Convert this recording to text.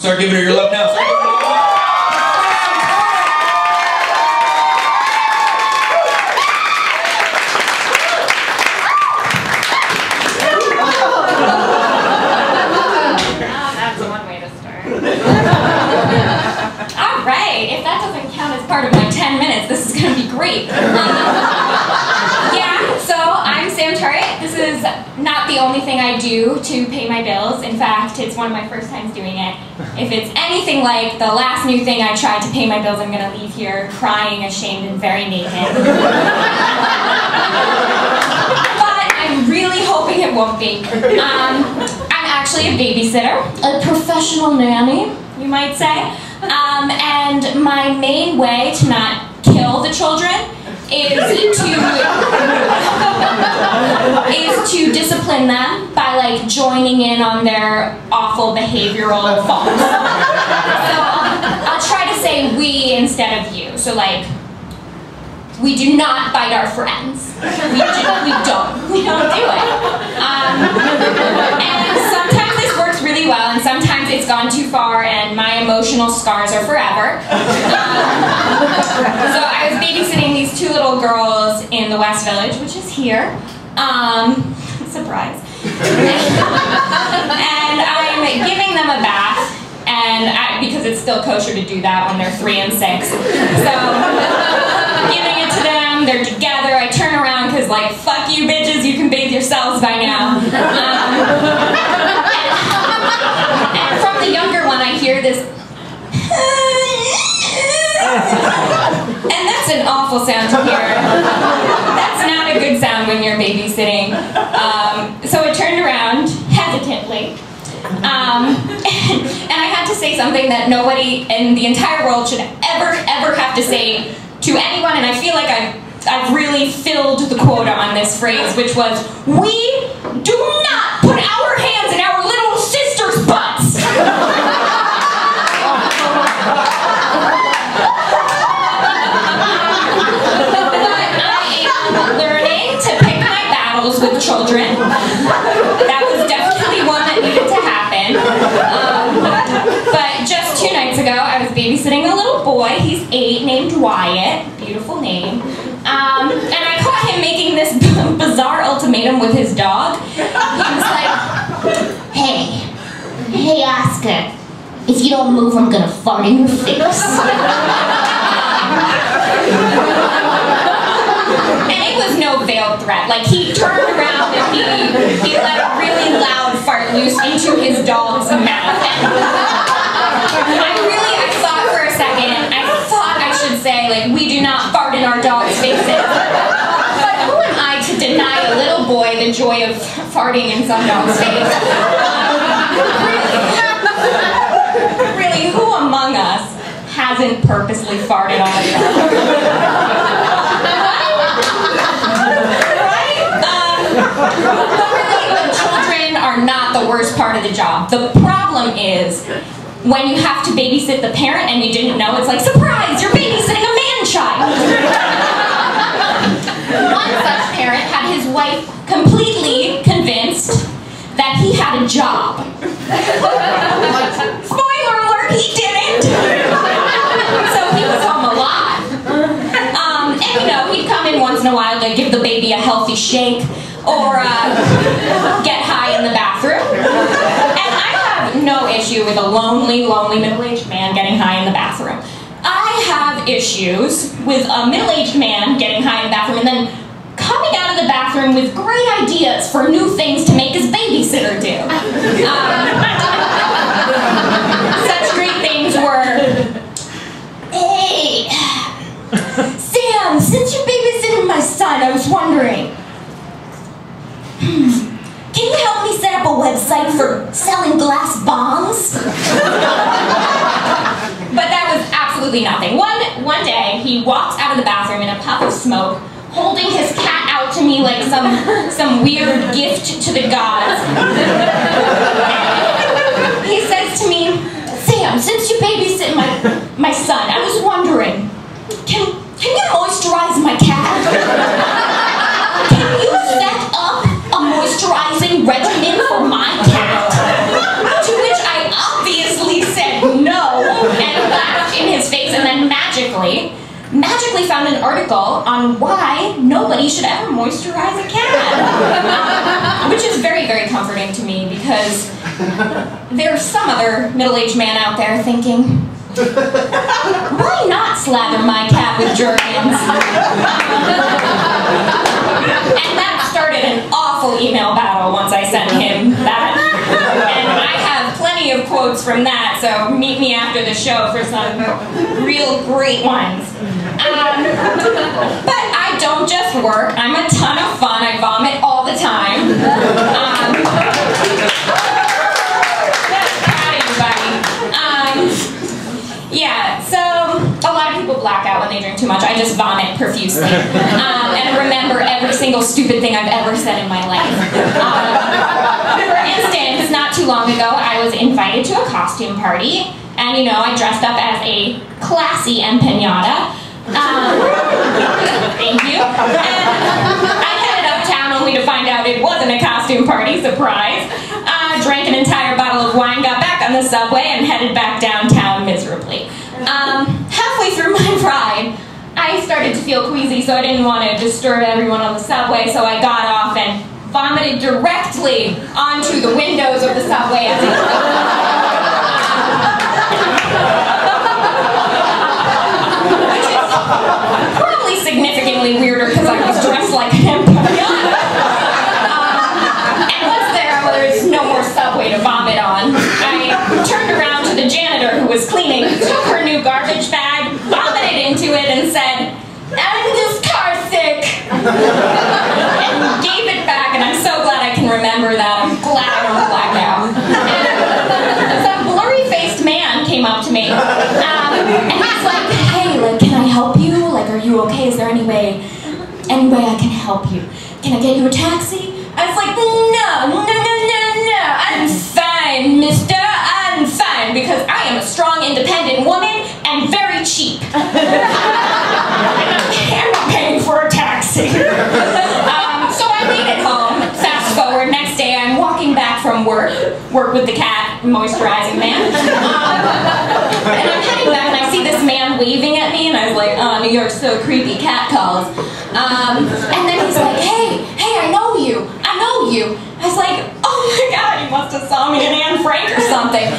Start giving her your love now. That's one way to start. All right, if that doesn't count as part of my 10 minutes, this is going to be great. Yeah, so I'm Samantha. This is not the only thing I do to pay my bills. In fact, it's one of my first times doing it. If it's anything like the last new thing I tried to pay my bills, I'm going to leave here crying, ashamed, and very naked. But I'm really hoping it won't be. I'm actually a babysitter, a professional nanny, you might say. And my main way to not kill the children is to discipline them by like joining in on their awful behavioral faults. So I'll try to say we instead of you. So like, we do not bite our friends. We don't do it. And sometimes this works really well, and sometimes it's gone too far, and my emotional scars are forever. So I was babysitting these two little girls in the West Village, which is here. Surprise. And I'm giving them a bath, and because it's still kosher to do that when they're 3 and 6. So giving it to them, they're together, I turn around because like, fuck you bitches, you can bathe yourselves by now. And from the younger one I hear this, and that's an awful sound to hear. That's not a good sound when you're babysitting. So I turned around hesitantly. And I had to say something that nobody in the entire world should ever have to say to anyone, and I feel like I've really filled the quota on this phrase, which was, we do not put our hands in our little sisters' butts! With children. That was definitely one that needed to happen. But just 2 nights ago, I was babysitting a little boy. He's 8, named Wyatt. Beautiful name. And I caught him making this bizarre ultimatum with his dog. He was like, hey Oscar, if you don't move, I'm gonna fart in your face. And it was no veiled threat. Like, he turned around and he let a really loud fart loose into his dog's mouth. And I thought for a second, I thought I should say, like, we do not fart in our dogs' faces. But who am I to deny a little boy the joy of farting in some dog's face? Really, who among us hasn't purposely farted on a dog? But really, the children are not the worst part of the job. The problem is when you have to babysit the parent and you didn't know. It's like, surprise, you're babysitting a man-child. One such parent had his wife completely convinced that he had a job. Spoiler alert, he didn't. So he was home a lot. And you know, he'd come in once in a while to give the baby a healthy shake, or get high in the bathroom. And I have no issue with a lonely middle-aged man getting high in the bathroom. I have issues with a middle-aged man getting high in the bathroom and then coming out of the bathroom with great ideas for new things to make his babysitter do. Such great things were, hey, Sam, since you're babysitting my son, I was wondering, can you help me set up a website for selling glass bombs? But that was absolutely nothing. One day, he walks out of the bathroom in a puff of smoke, holding his cat out to me like some weird gift to the gods. He says to me, Sam, since you babysit my son, I was wondering, can you moisturize my cat? Can you set up a moisturizing regimen for my cat? To which I obviously said magically found an article on why nobody should ever moisturize a cat. Which is very, very comforting to me, because there's some other middle-aged man out there thinking, why not slather my cat with Jergens? And that started an awful email battle once I sent him that. And I have plenty of quotes from that, so meet me after the show for some real great ones. But I don't just work, I'm a ton of fun, I vomit all the time. Yeah, so a lot of people black out when they drink too much. I just vomit profusely. And remember every single stupid thing I've ever said in my life. For instance, not too long ago, I was invited to a costume party. And you know, I dressed up as a classy empanada. Thank you. And I headed uptown only to find out it wasn't a costume party, surprise. Drank an entire bottle of wine, got back on the subway, and headed back downtown miserably. Halfway through my ride, I started to feel queasy, so I didn't want to disturb everyone on the subway, so I got off and vomited directly onto the windows of the subway as it which is probably significantly weirder because I was dressed like an empanada. And once there's no more subway to vomit on, I turned around to the janitor who was cleaning, took her new garbage bag, vomited into it, and said, "I'm just car sick," and gave it back, and I'm so glad I can remember that. I'm glad I don't black out. And some blurry-faced man came up to me, and he's like, "Hey, like, can I help you? Like, are you okay? Is there any way I can help you? Can I get you a taxi?" I was like, no, I'm fine, mister, I'm fine, because I am a strong, independent woman and very cheap. I'm not paying for a taxi. So I made it home. Fast forward, next day I'm walking back from work with the cat, moisturizing man. And I'm heading back and I see this man waving at me, and I was like, "Oh, New York's so creepy, cat calls." And then he's like, hey, I know you. I was like, oh my God, he must have saw me in Anne Frank or something.